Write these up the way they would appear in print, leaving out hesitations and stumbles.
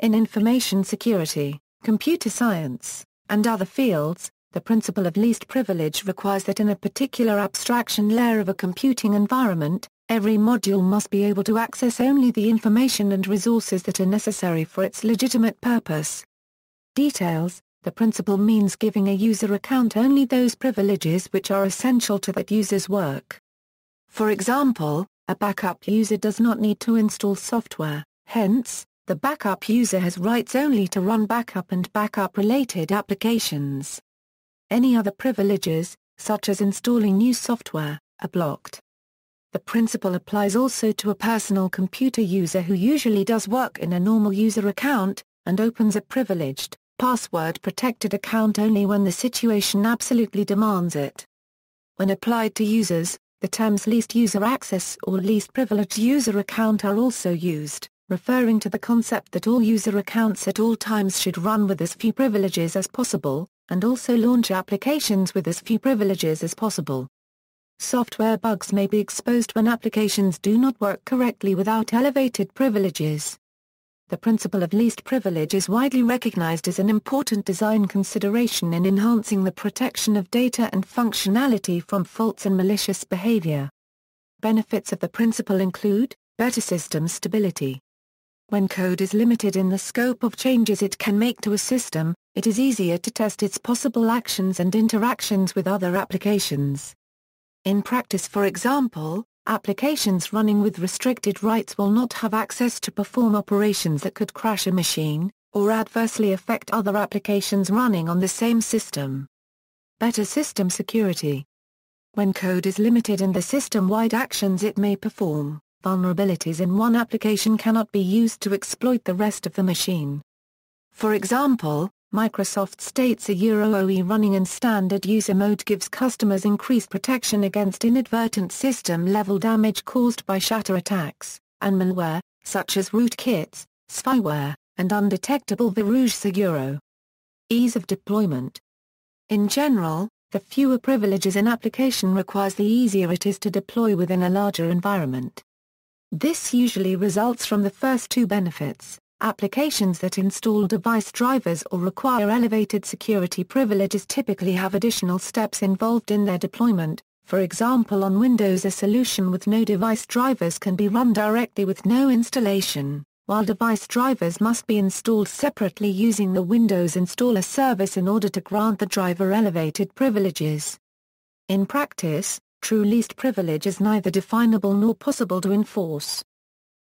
In information security, computer science, and other fields, the principle of least privilege requires that in a particular abstraction layer of a computing environment, every module must be able to access only the information and resources that are necessary for its legitimate purpose. Details: the principle means giving a user account only those privileges which are essential to that user's work. For example, a backup user does not need to install software, hence, the backup user has rights only to run backup and backup-related applications. Any other privileges, such as installing new software, are blocked. The principle applies also to a personal computer user who usually does work in a normal user account, and opens a privileged, password-protected account only when the situation absolutely demands it. When applied to users, the terms least user access or least privileged user account are also used, referring to the concept that all user accounts at all times should run with as few privileges as possible, and also launch applications with as few privileges as possible. Software bugs may be exposed when applications do not work correctly without elevated privileges. The principle of least privilege is widely recognized as an important design consideration in enhancing the protection of data and functionality from faults and malicious behavior. Benefits of the principle include better system stability. When code is limited in the scope of changes it can make to a system, it is easier to test its possible actions and interactions with other applications. In practice, for example, applications running with restricted rights will not have access to perform operations that could crash a machine, or adversely affect other applications running on the same system. Better system security. When code is limited in the system-wide actions it may perform, vulnerabilities in one application cannot be used to exploit the rest of the machine. For example, Microsoft states a OE running in standard user mode gives customers increased protection against inadvertent system-level damage caused by shatter attacks, and malware, such as rootkits, spyware, and undetectable virus Euro. Ease of deployment. In general, the fewer privileges an application requires, the easier it is to deploy within a larger environment. This usually results from the first two benefits. Applications that install device drivers or require elevated security privileges typically have additional steps involved in their deployment. For example, on Windows a solution with no device drivers can be run directly with no installation, while device drivers must be installed separately using the Windows Installer service in order to grant the driver elevated privileges. In practice, true least privilege is neither definable nor possible to enforce.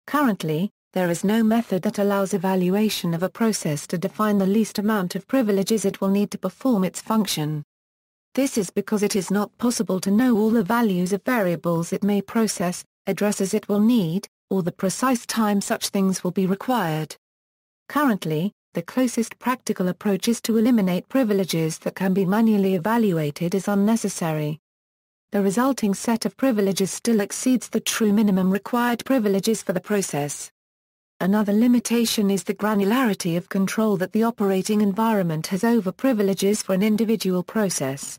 Currently, there is no method that allows evaluation of a process to define the least amount of privileges it will need to perform its function. This is because it is not possible to know all the values of variables it may process, addresses it will need, or the precise time such things will be required. Currently, the closest practical approach is to eliminate privileges that can be manually evaluated as unnecessary. The resulting set of privileges still exceeds the true minimum required privileges for the process. Another limitation is the granularity of control that the operating environment has over privileges for an individual process.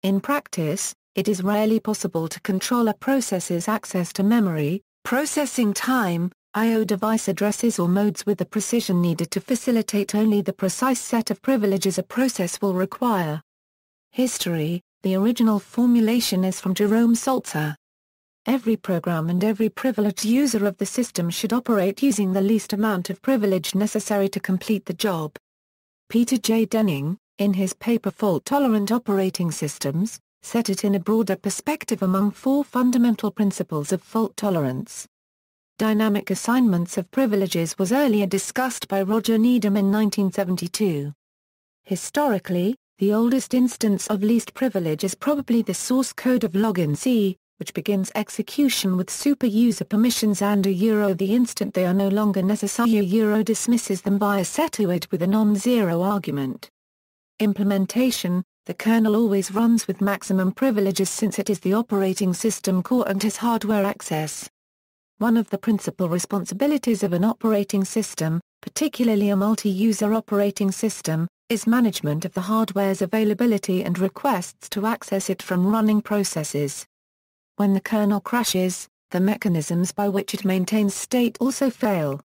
In practice, it is rarely possible to control a process's access to memory, processing time, I/O device addresses or modes with the precision needed to facilitate only the precise set of privileges a process will require. History. The original formulation is from Jerome Salzer. Every program and every privileged user of the system should operate using the least amount of privilege necessary to complete the job. Peter J. Denning, in his paper Fault-Tolerant Operating Systems, set it in a broader perspective among four fundamental principles of fault tolerance. Dynamic assignments of privileges was earlier discussed by Roger Needham in 1972. Historically, the oldest instance of least privilege is probably the source code of login C, which begins execution with super-user permissions and the instant they are no longer necessary dismisses them via setuid with a non-zero argument. Implementation. The kernel always runs with maximum privileges since it is the operating system core and has hardware access. One of the principal responsibilities of an operating system, particularly a multi-user operating system, is management of the hardware's availability and requests to access it from running processes. When the kernel crashes, the mechanisms by which it maintains state also fail.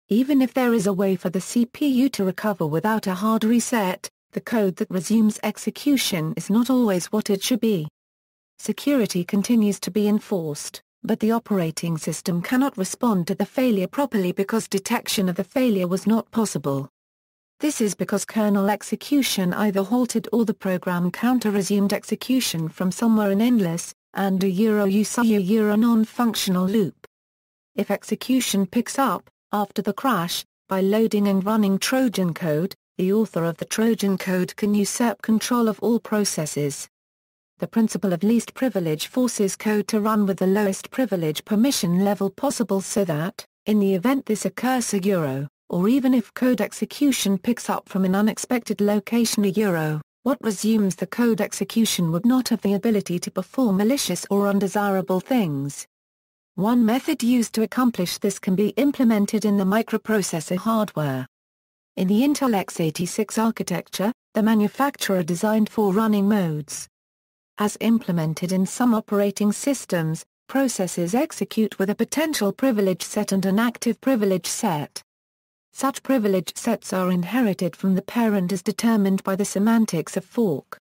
Even if there is a way for the CPU to recover without a hard reset, the code that resumes execution is not always what it should be. Security continues to be enforced, but the operating system cannot respond to the failure properly because detection of the failure was not possible. This is because kernel execution either halted or the program counter resumed execution from somewhere in endless, and a non-functional loop. If execution picks up, after the crash, by loading and running Trojan code, the author of the Trojan code can usurp control of all processes. The principle of least privilege forces code to run with the lowest privilege permission level possible so that, in the event this occurs or even if code execution picks up from an unexpected location what resumes the code execution would not have the ability to perform malicious or undesirable things. One method used to accomplish this can be implemented in the microprocessor hardware. In the Intel x86 architecture, the manufacturer designed 4 running modes. As implemented in some operating systems, processes execute with a potential privilege set and an active privilege set. Such privilege sets are inherited from the parent as determined by the semantics of fork.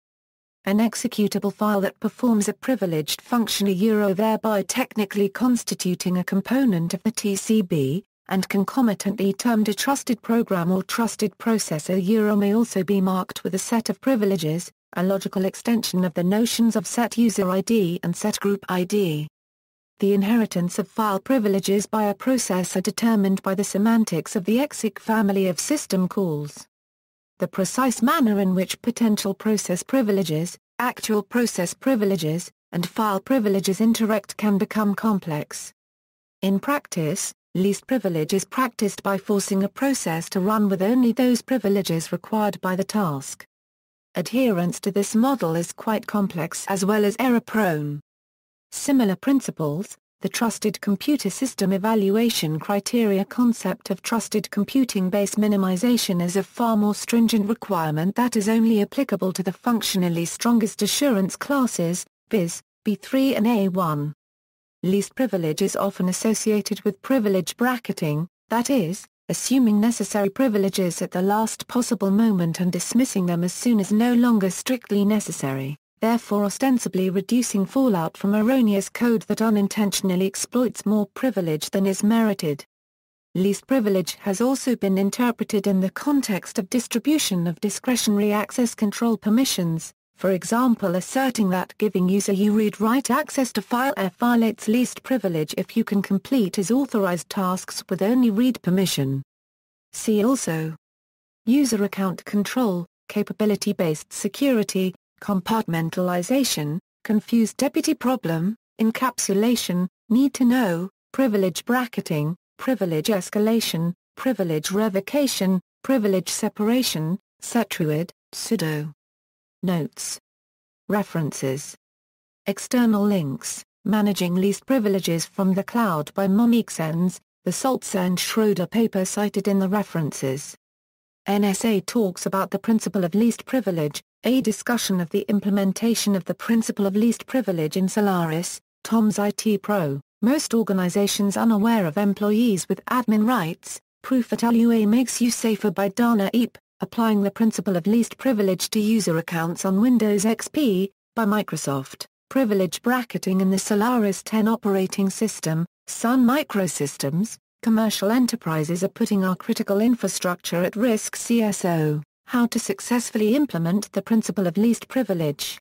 An executable file that performs a privileged function thereby technically constituting a component of the TCB, and concomitantly termed a trusted program or trusted processor may also be marked with a set of privileges, a logical extension of the notions of set user ID and set group ID. The inheritance of file privileges by a process are determined by the semantics of the exec family of system calls. The precise manner in which potential process privileges, actual process privileges, and file privileges interact can become complex. In practice, least privilege is practiced by forcing a process to run with only those privileges required by the task. Adherence to this model is quite complex as well as error-prone. Similar principles, the Trusted Computer System Evaluation Criteria concept of trusted computing-based minimization is a far more stringent requirement that is only applicable to the functionally strongest assurance classes, viz., B3 and A1. Least privilege is often associated with privilege bracketing, that is, assuming necessary privileges at the last possible moment and dismissing them as soon as no longer strictly necessary, therefore ostensibly reducing fallout from erroneous code that unintentionally exploits more privilege than is merited. Least privilege has also been interpreted in the context of distribution of discretionary access control permissions, for example asserting that giving user read-write access to file F violates least privilege if you can complete his authorized tasks with only read permission. See also: user account control, capability-based security, compartmentalization, confused deputy problem, encapsulation, need to know, privilege bracketing, privilege escalation, privilege revocation, privilege separation, Setruid, sudo. Notes. References. External links, Managing Least Privileges from the Cloud by Monique Sens, the Saltzer and Schroeder paper cited in the references. NSA talks about the principle of least privilege, a discussion of the implementation of the principle of least privilege in Solaris, Tom's IT Pro, most organizations unaware of employees with admin rights, Proof at LUA makes you safer by Dana Eep, applying the principle of least privilege to user accounts on Windows XP, by Microsoft, privilege bracketing in the Solaris 10 operating system, Sun Microsystems, commercial enterprises are putting our critical infrastructure at risk. CSO, how to successfully implement the principle of least privilege.